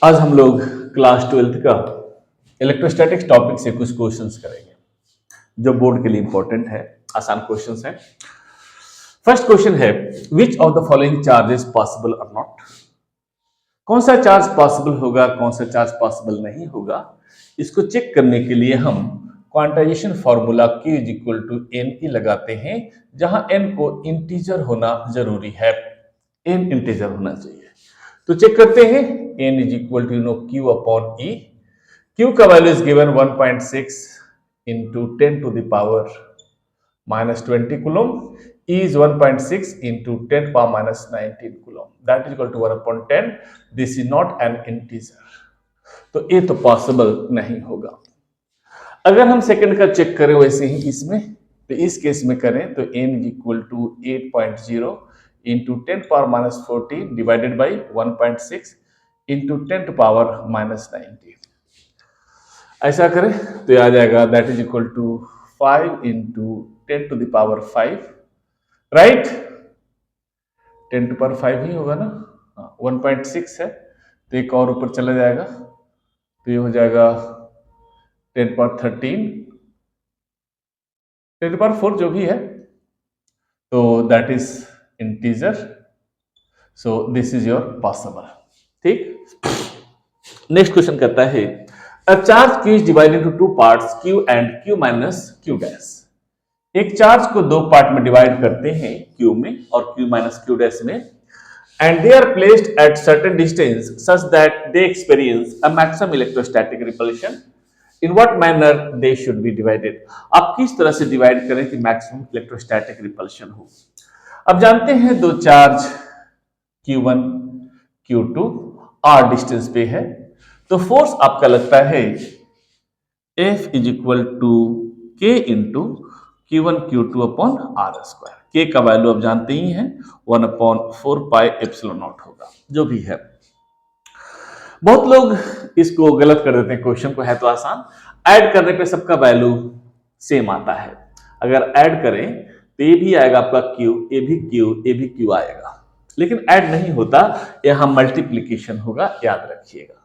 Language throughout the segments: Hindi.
आज हम लोग क्लास 12th का इलेक्ट्रोस्टैटिक्स टॉपिक से कुछ क्वेश्चंस करेंगे जो बोर्ड के लिए इंपॉर्टेंट है। आसान क्वेश्चंस है। फर्स्ट क्वेश्चन है, which of the following charge is possible और नॉट। कौन सा चार्ज पॉसिबल होगा, कौन सा चार्ज पॉसिबल नहीं होगा, इसको चेक करने के लिए हम quantization formula Q is equal to n e लगाते हैं, जहां n को इंटीजर होना जरूरी है। n इंटीजर होना चाहिए। तो चेक करते हैं। n is equal to Q upon e. Q का value is given 1.6 into 10 to the power minus 20 coulomb. E is 1.6 into 10 power minus 19 coulomb. That is equal to 1 upon 10. This is not an integer. तो ये तो पॉसिबल नहीं होगा। अगर हम सेकंड का चेक करें वैसे ही इसमें, तो इस केस में करें तो n is equal to 8.0 into 10 power minus 14 divided by 1.6 into 10 to power minus 19। ऐसा करें तो ये आ जाएगा that is equal to 5 into 10 to the power 5, right. 10 to power 5 ही होगा ना। 1.6 है तो एक और ऊपर चला जाएगा तो ये हो जाएगा 10 power 13, 10 to power 4 जो भी है, तो that is integer. So this is your possible. ठीक। नेक्स्ट क्वेश्चन कहता है, a charge Q is divided into two parts Q and Q minus Q dash. एक चार्ज को दो पार्ट में डिवाइड करते हैं, Q में और Q माइनस Q डैश में, and they are placed at certain distance such that they experience a maximum electrostatic repulsion. In what manner they should be divided. आप किस तरह से डिवाइड करें कि मैक्सिमम इलेक्ट्रोस्टैटिक रिपल्शन हो। अब जानते हैं दो charge Q1 Q2 R distance पे है, तो फोर्स आपका लगता है F is equal to K into Q1 Q2 upon R square. K का वैल्यू आप जानते ही हैं 1 अपॉन 4 पाई एप्सिलॉन नॉट होगा, जो भी है। बहुत लोग इसको गलत कर देते हैं, क्वेश्चन को है तो आसान। ऐड करने पे सबका वैल्यू सेम आता है। अगर ऐड करें तो ये भी आएगा आपका Q, ये भी Q, ये भी Q आएगा, लेकिन ऐड नहीं होता, यहां मल्टीप्लीकेशन होगा, याद रखिएगा।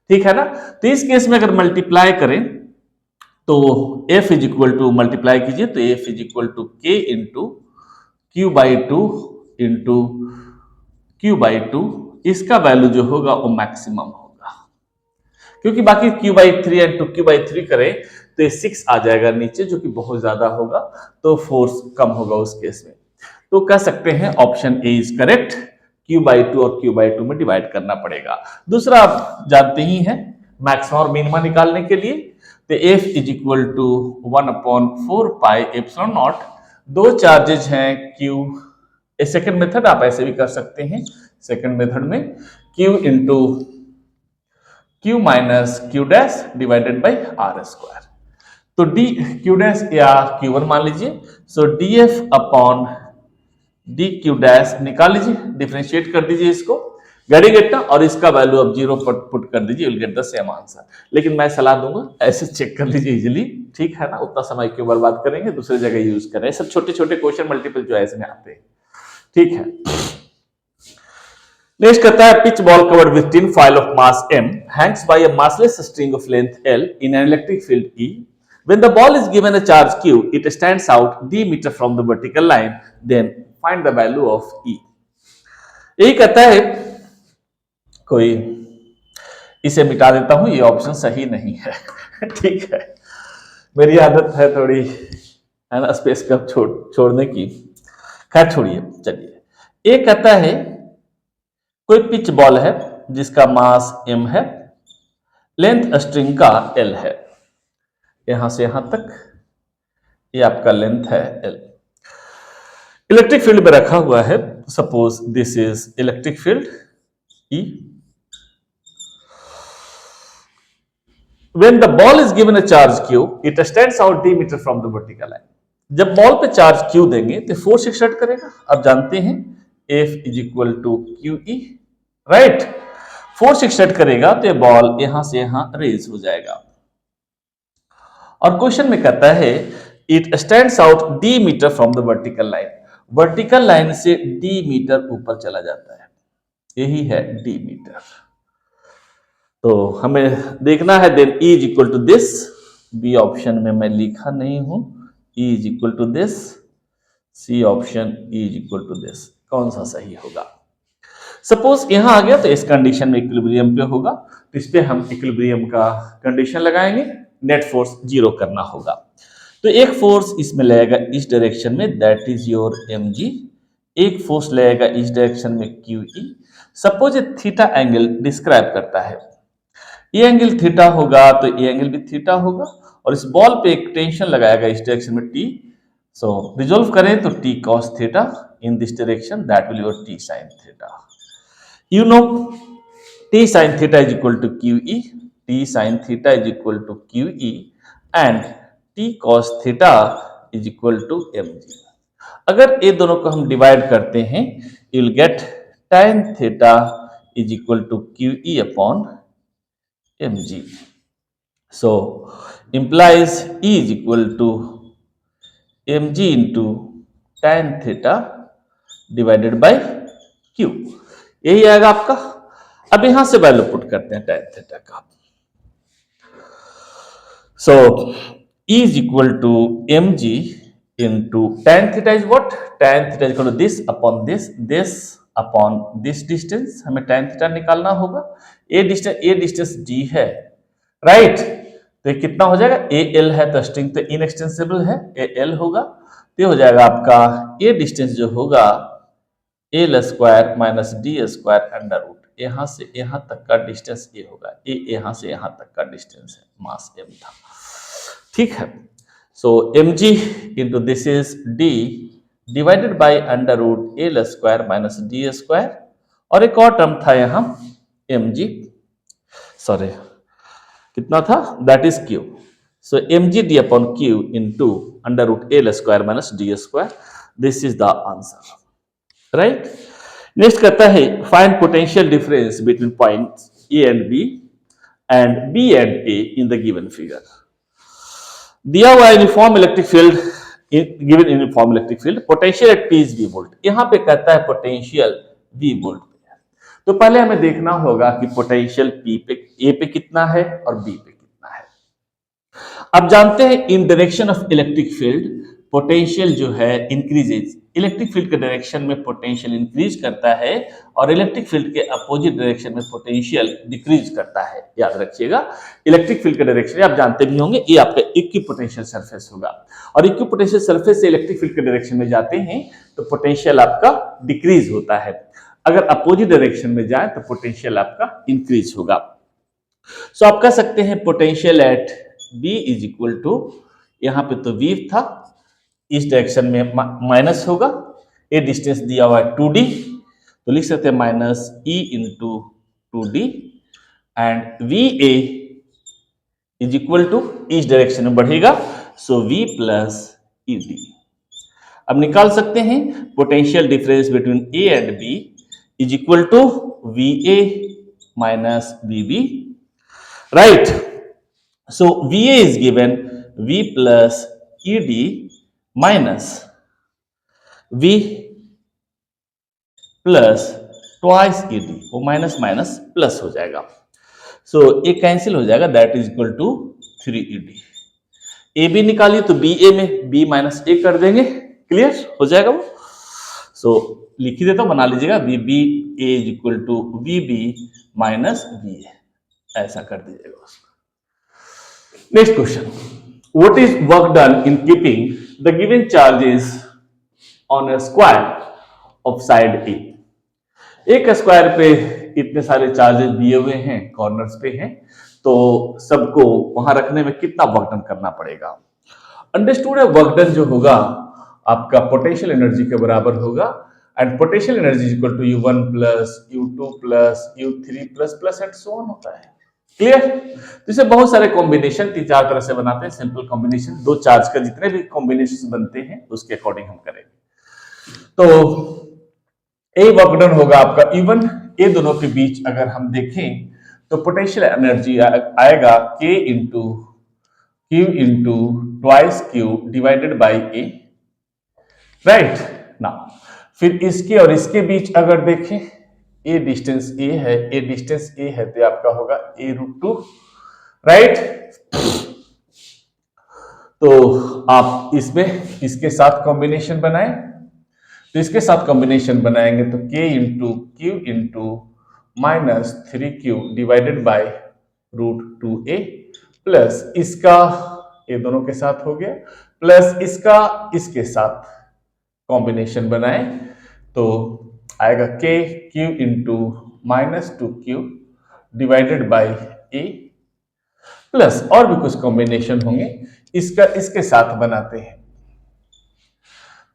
ठीक है ना। तो इस केस में अगर मल्टीप्लाई करें तो F is equal to, multiply कीजिए तो F is equal to K into Q by two into Q by two. इसका वैल्यू जो होगा वो मैक्सिमम होगा, क्योंकि बाकी Q by 3 into Q by 3 करें तो ये 6 आ जाएगा नीचे, जो कि बहुत ज्यादा होगा, तो फोर्स कम होगा उस केस में। तो कह सकते हैं option A is correct. Q by 2 और Q बाई 2 में डिवाइड करना पड़ेगा। दूसरा आप जानते ही हैं, मैक्सिमम और मिनिमा निकालने के लिए तो F is equal to 1 upon 4 pi epsilon naught. दो चार्जेज हैं Q, सेकंड मेथड आप ऐसे भी कर सकते हैं। सेकंड मेथड में Q into Q minus Q dash divided by R square. तो डी Q डैश या Q1 मान लीजिए, so DF upon D Q dash निकाल लीजिए, डिफरेंशिएट कर दीजिए इसको, गेट और इसका वैल्यू अब 0 पर पुट कर दीजिए, will get the same answer. लेकिन मैं सलाह दूंगा ऐसे चेक कर लीजिए इजीली, ठीक है ना। उतना समय क्यों बर्बाद करेंगे, दूसरी जगह यूज करें। सब छोटे छोटे क्वेश्चन मल्टीपल चॉइस में आते हैं, ठीक है। नेक्स्ट कहता है, pitch ball covered with tin foil of mass m hangs by a massless string of length L in an electric field E. When the ball is given a charge Q, it stands out d meter from the vertical line. Then find the value of E. यही कहता है, कोई इसे मिटा देता हूं, ये ऑप्शन सही नहीं है ठीक है, मेरी आदत है थोड़ी, है ना, स्पेस कप छोड़ने की। खैर छोड़िए, चलिए। ये कहता है कोई पिच बॉल है जिसका मास m है, लेंथ स्ट्रिंग का L है, यहां से यहां तक ये आपका लेंथ है L। इलेक्ट्रिक फील्ड में रखा हुआ है, suppose this is electric field E। When the ball is given a charge Q, it stands out d meter from the vertical line. जब बॉल पे चार्ज Q देंगे तो फोर्स एक्सर्ट करेगा। अब जानते हैं F is equal to QE, right. Force exert करेगा तो ये बॉल यहां से यहां रेज हो जाएगा। और क्वेश्चन में कहता है it stands out d metre from the vertical line. Vertical line से d मीटर ऊपर चला जाता है, यही है d मीटर। तो हमें देखना है then E is equal to this, B option में मैं लिखा नहीं हूं, E is equal to this, C option E is equal to this, कौन सा सही होगा? सपोज यहां आ गया तो इस कंडीशन में इक्विलिब्रियम पे होगा, तो इस पे हम इक्विलिब्रियम का कंडीशन लगाएंगे, नेट फोर्स जीरो करना होगा। तो एक फोर्स इसमें लगेगा इस डायरेक्शन में, दैट इज योर mg, एक फोर्स लगेगा इस डायरेक्शन में QE। सपोज ये थीटा एंगल डिस्क्राइब करता है, ये एंगल थीटा होगा तो ये एंगल भी थीटा होगा, और इस बॉल पे एक टेंशन लगाएगा इस डायरेक्शन में T, सो रिजोल्व करें तो T cos theta in this direction, that will your T sin theta. You know T sin theta is equal to QE, T sin theta is equal to QE and T cos theta is equal to mg। अगर ये दोनों को हम डिवाइड करते हैं, you will get tan theta is equal to QE upon mg। So implies E is equal to mg into tan theta divided by Q, यही आएगा आपका। अब यहां से वैल्यू पुट करते हैं tan थीटा का, सो E is equal to mg into tan theta is what? Tan theta is equal to this upon this upon this distance, हमें tan theta निकालना होगा। ये डिस्टेंस d है, राइट? तो ये कितना हो जाएगा? AL है तो स्ट्रिंग तो इनएक्सटेंसिबल है, AL होगा, तो हो जाएगा आपका ये डिस्टेंस जो होगा L square minus D square under root, यहां से यहां तक का डिस्टेंस ये होगा, ये यहां से यहां तक का डिस्टेंस है, मास m था, ठीक है। So mg into this is d divided by under root L square minus D square, और एक और टर्म था यहां mg, सॉरी कितना था, that is q, so mg d upon q into under root L square minus D square, this is the answer, right. Next कहता है find potential difference between points A and B and B and A in the given figure. दिया हुआ uniform electric field, given uniform electric field, potential at P is V volt, यहां पे कहता है पोटेंशियल वी वोल्ट पे है। तो पहले हमें देखना होगा कि पोटेंशियल पी पे, ए पे कितना है और बी पे कितना है। अब जानते हैं इन direction of electric field potential जो है इंक्रीजेज, इलेक्ट्रिक फील्ड के डायरेक्शन में पोटेंशियल इंक्रीज करता है और इलेक्ट्रिक फील्ड के अपोजिट डायरेक्शन में पोटेंशियल डिक्रीज करता है, याद रखिएगा। इलेक्ट्रिक फील्ड के डायरेक्शन आप जानते भी होंगे, ये आपका इक्विपोटेंशियल सरफेस होगा, और इक्विपोटेंशियल सरफेस से इलेक्ट्रिक फील्ड के डायरेक्शन में जाते हैं तो पोटेंशियल आपका डिक्रीज होता है, अगर अपोजिट डायरेक्शन में जाए तो पोटेंशियल आपका इंक्रीज होगा। सो आप कह सकते हैं potential at B is equal to, यहां पे तो v था, इस डायरेक्शन में माइनस होगा, ये डिस्टेंस दिया हुआ है 2d, तो लिख सकते हैं minus e into 2d and V A is equal to, इस डायरेक्शन में बढ़ेगा, so v plus E D. अब निकाल सकते हैं potential difference between A and B is equal to V A minus V B, right. So V A is given v plus E D minus v plus twice E D, वो माइनस माइनस प्लस हो जाएगा, सो ये कैंसिल हो जाएगा, that is equal to 3 E D. A B निकालिए तो बी ए में बी माइनस ए कर देंगे, क्लियर हो जाएगा वो। सो लिख ही देता हूं, बना लीजिएगा, V B A is equal to V B minus V A, ऐसा कर दीजिएगा उसको। Next question, what is work done in keeping the given charges on a square of side A? एक स्क्वायर पे इतने सारे चार्जेस दिए हुए हैं, कॉर्नर्स पे हैं, तो सबको वहां रखने में कितना वर्क डन करना पड़ेगा। अंडरस्टूड है, वर्क डन जो होगा आपका पोटेंशियल एनर्जी के बराबर होगा, and potential energy is equal to U1 plus U2 plus U3 plus plus and so on होता है, क्लियर। तो इसे बहुत सारे कॉम्बिनेशन 3-4 तरह से बनाते हैं, सिंपल कॉम्बिनेशन, दो चार्ज का जितने भी कॉम्बिनेशन बनते हैं उसके अकॉर्डिंग हम करेंगे। तो ए वर्क डन होगा आपका इवन, ये दोनों के बीच अगर हम देखें तो पोटेंशियल एनर्जी आएगा K into Q into twice Q divided by A, right ना। फिर इसके और इसके बीच अगर देखें ए डिस्टेंस ए है, ए डिस्टेंस ए है तो आपका होगा a√2, राइट। तो आप इसमें इसके साथ कॉम्बिनेशन बनाएं, तो इसके साथ कॉम्बिनेशन बनाएंगे तो k into Q into -3q divided by √2a plus इसका ये दोनों के साथ हो गया, प्लस इसका इसके साथ कॉम्बिनेशन बनाएं तो आएगा k q into -2q divided by a plus और भी कुछ कॉम्बिनेशन होंगे, इसका इसके साथ बनाते हैं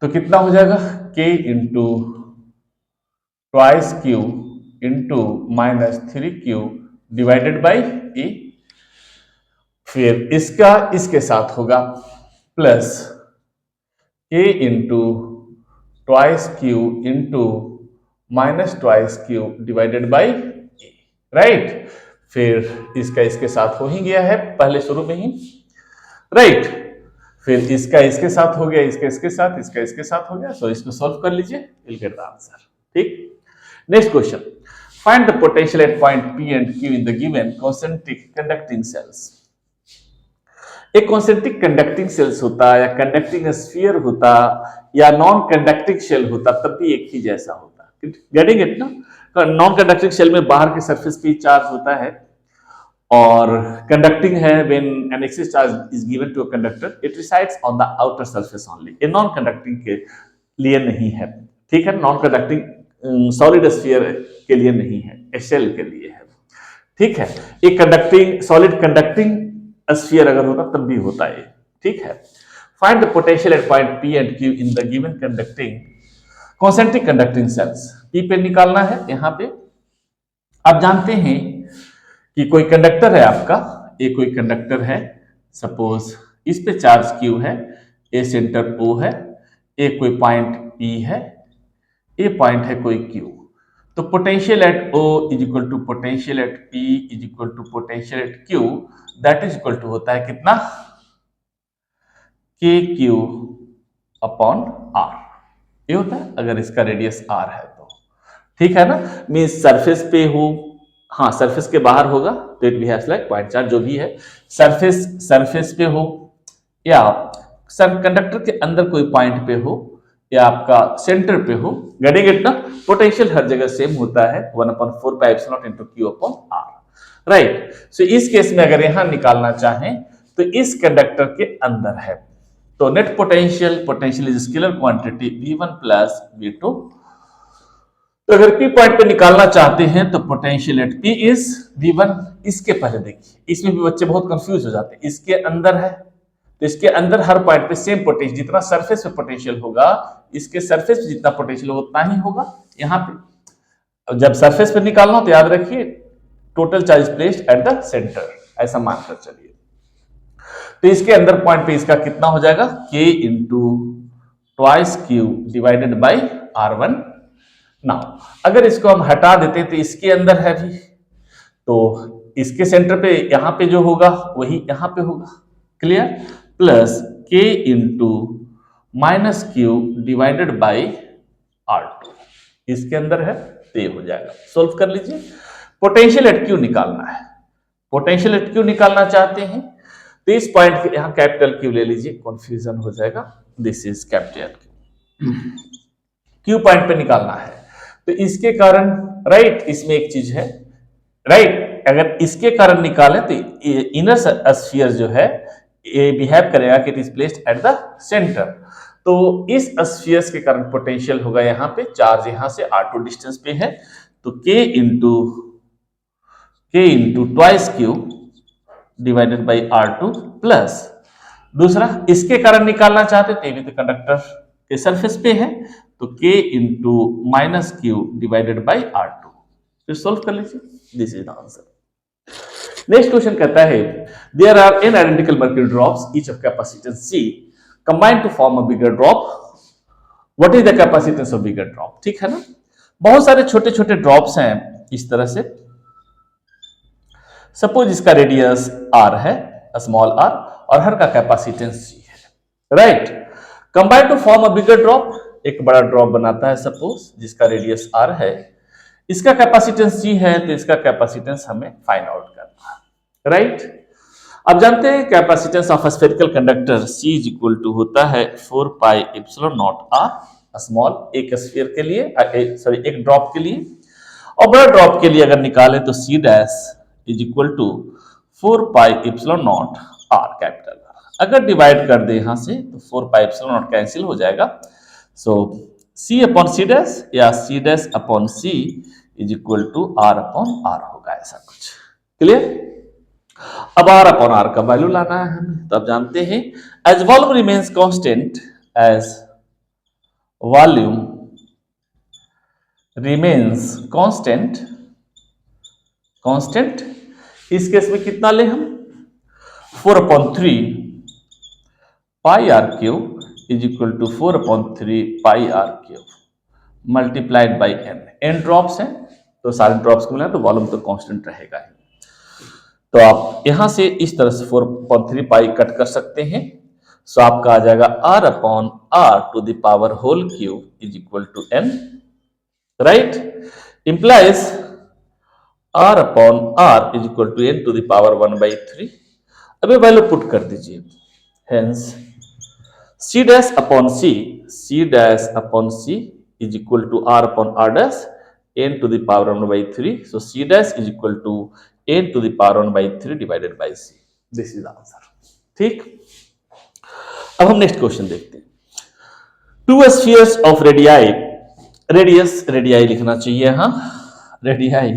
तो कितना हो जाएगा k into twice Q into -3q divided by A, फिर इसका इसके साथ होगा plus k into twice Q into -2q divided by A, right. फिर इसका इसके साथ हो ही गया है पहले शुरू में ही, राइट। फिर इसका इसके साथ हो गया, इसका इसके साथ, इसका इसके साथ हो गया, सो इसको सॉल्व कर लीजिए, विल गेट द आंसर, ठीक। Next question, find the potential at point P and Q in the given concentric conducting shells. एक कॉन्सेंट्रिक कंडक्टिंग सेल्स होता या कंडक्टिंग स्फीयर होता या नॉन कंडक्टिंग शेल होता तब भी एक ही जैसा होता, गेटिंग इट ना। नॉन कंडक्टिंग शेल में बाहर के सरफेस पे चार्ज होता है और कंडक्टिंग है when an excess charge is given to a conductor it resides on the outer surface only. ये नॉन कंडक्टिंग के लिए नहीं है, ठीक है, नॉन कंडक्टिंग सॉलिड स्फीयर के लिए नहीं है, शेल के लिए है, ठीक है। एक कंडक्टिंग सॉलिड कंडक्टिंग स्फीयर अगर होता तब भी होता है, ठीक है। Find the potential at point P and Q in the given conducting concentric conducting shells. P पे निकालना है, यहां पे आप जानते हैं कि कोई कंडक्टर है आपका, ये कोई कंडक्टर है, सपोज इस पे चार्ज Q है, ए सेंटर O है, ए कोई पॉइंट P है, ए पॉइंट है कोई Q, तो potential at O is equal to potential at P is equal to potential at Q, that is equal to होता है कितना, KQ अपॉन R, ये होता है अगर इसका रेडियस R है तो, ठीक है ना। मींस सरफेस पे हो, हाँ सरफेस के बाहर होगा तो it behaves like point charge, जो भी है सरफेस पे हो या कंडक्टर के अंदर कोई पॉइंट पे हो या आपका सेंटर पे हो, गेटिंग इट ना। पोटेंशियल हर जगह सेम होता है 1/4πε0 into Q upon R, right. So इस केस में अगर यहां निकालना चाहें तो इस कंडक्टर के अंदर है तो net potential is scalar quantity V1 plus V2। तो अगर P पॉइंट पे निकालना चाहते हैं तो potential at P is V1। इसके पहले देखिए, इसमें भी बच्चे बहुत कंफ्यूज हो जाते हैं, इसके अंदर है तो इसके अंदर हर पॉइंट पे सेम पोटेंशियल, जितना सरफेस पे पोटेंशियल होगा इसके सरफेस पे जितना पोटेंशियल होगा उतना ही होगा यहाँ पे। जब सरफेस पे निकालना हो तो याद रखिए total charge placed at the centre, ऐसा मानकर चलिए। तो इसके अंदर पॉइंट पे इसका कितना हो जाएगा, K into twice Q divided by R1। Now अगर इसको हम हटा देते हैं तो इसके अंदर है भी, तो इसके सेंटर पे यहां पे जो होगा वही यहां पे होगा, clear, plus K into -Q divided by R2, इसके अंदर है तो ये हो जाएगा। सोल्व कर लीजिए, पोटेंशियल एट Q निकालना है, पोटेंशियल एट Q निकालना चाहते हैं तो इस पॉइंट के यहां कैपिटल Q ले लीजिए, कंफ्यूजन हो जाएगा, this is capital Q point पे निकालना है तो इसके कारण, राइट, इसमें एक चीज है, राइट, अगर इसके कारण निकालें तो इनर स्फीयर जो है ये बिहेव करेगा कि it is placed at the centre, तो इस स्फीयर के कारण पोटेंशियल होगा यहाँ पे, चार्ज यहाँ से R2 डिस्टेंस पे है तो K into twice Q divided by R2 plus दूसरा इसके कारण निकालना चाहते थे भी तो कंडक्टर के सरफेस पे है तो K into -Q divided by R2, फिर सोल्व कर लीजिए, this is the answer. Next question कहता है there are n identical mercury drops each of capacitance C combined to form a bigger drop, what is the capacitance of bigger drop, ठीक है ना। बहुत सारे छोटे छोटे ड्रॉप्स हैं इस तरह से, सपोज इसका रेडियस R है, स्मॉल r, और हर का कैपेसिटेंस C है, right. Combined to form a bigger drop, एक बड़ा ड्रॉप बनाता है सपोज जिसका रेडियस R है, इसका कैपेसिटेंस C है तो इसका कैपेसिटेंस हमें फाइंड आउट करना है, राइट। अब जानते हैं capacitance of spherical conductor C is equal to होता है 4 pi epsilon naught r, small एक स्फीयर के लिए, सॉरी एक ड्रॉप के लिए, और बड़ा ड्रॉप के लिए अगर निकालें तो C dash is equal to 4 pi epsilon naught r capital. अगर डिवाइड कर दे यहां से तो 4 पाई एप्सिलॉन नॉट कैंसिल हो जाएगा, so C upon C dash या C dash upon C is equal to R upon R होगा, ऐसा कुछ। क्लियर। अब R अपॉन R का वैल्यू लाना है हमें, तो आप जानते हैं as volume remains constant, as volume remains constant, constant इस केस में कितना ले हम 4 upon 3 pi R cube is equal to 4 upon 3 pi R cube multiplied by N drops हैं तो सारे ड्रॉप्स को मिला तो वॉल्यूम तो कांस्टेंट रहेगा ही। तो आप यहां से इस तरह से 4 अपॉन 3 पाई कट कर सकते हैं, सो आपका आ जाएगा r upon r to the power whole cube is equal to n, right. Implies r upon r is equal to n to the power 1/3। अब ये वैल्यू पुट कर दीजिए, hence C dash upon C dash upon C is equal to R upon R dash n to the power 1/3. So C dash is equal to n to the power 1/3 divided by C. This is the answer. ठीक। अब हम नेक्स्ट क्वेश्चन देखते हैं। To spheres of radii, radius radii लिखना चाहिए, हाँ radii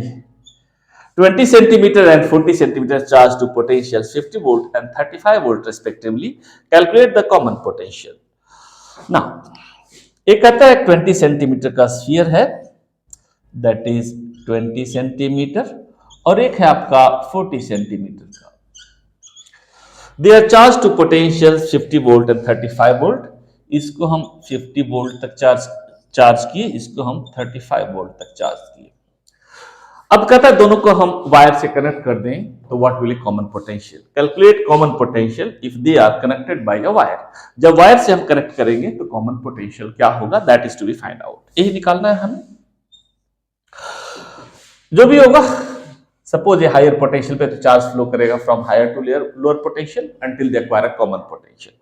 20 centimeter and 40 centimeter charge to potential 50 volt and 35 volt respectively. Calculate the common potential. Now, एक कहता है 20 सेंटीमीटर का स्फीयर है, दैट इज 20 सेंटीमीटर, और एक है आपका 40 सेंटीमीटर का। They are charge to potential 50 volt and 35 volt. इसको हम 50 वोल्ट तक चार्ज किए, इसको हम 35 वोल्ट तक चार्ज किए। अब कहता है दोनों को हम वायर से कनेक्ट कर दें तो what will common potential. Calculate common potential if they are connected by a wire. जब वायर से हम कनेक्ट करेंगे तो कॉमन पोटेंशियल क्या होगा, that is to be find out. यही निकालना है हमें, जो भी होगा। सपोज ये हायर पोटेंशियल पे तो चार्ज फ्लो करेगा from higher to lower potential until they acquire a common potential.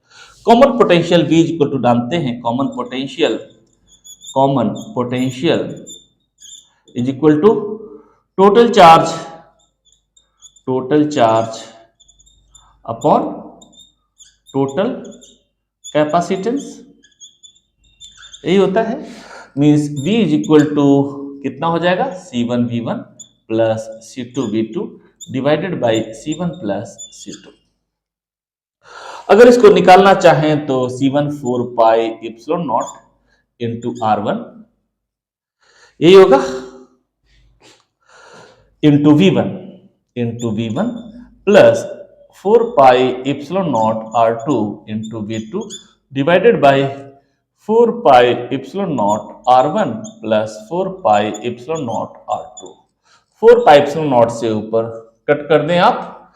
Common potential V is equal to जानते हैं, common potential is equal to total charge upon total capacitance, यही होता है। Means V is equal to कितना हो जाएगा, C1V1 plus C2V2 divided by C1 plus C2। अगर इसको निकालना चाहें तो C1 4 pi epsilon not into R1, यही होगा, into V1 plus 4 pi epsilon not R2 into V2 divided by 4 pi epsilon not R1 plus 4 pi epsilon not R2। 4 pi epsilon not से ऊपर कट कर दें आप,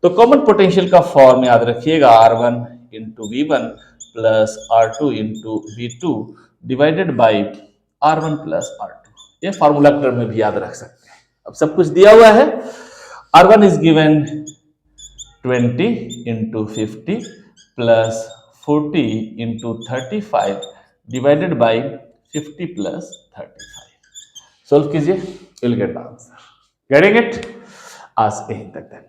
तो कॉमन पोटेंशियल का फॉर्म याद रखिएगा, R1 into V1 plus R2 into V2 divided by R1 plus R2। ये फॉर्मूला टर्म में भी याद रख सकते हैं। अब सब कुछ दिया हुआ है। R1 is given 20 into 50 plus 40 into 35 divided by 50 plus 35। Solve कीजिए, will get the answer. Getting it? आज यहीं तक है।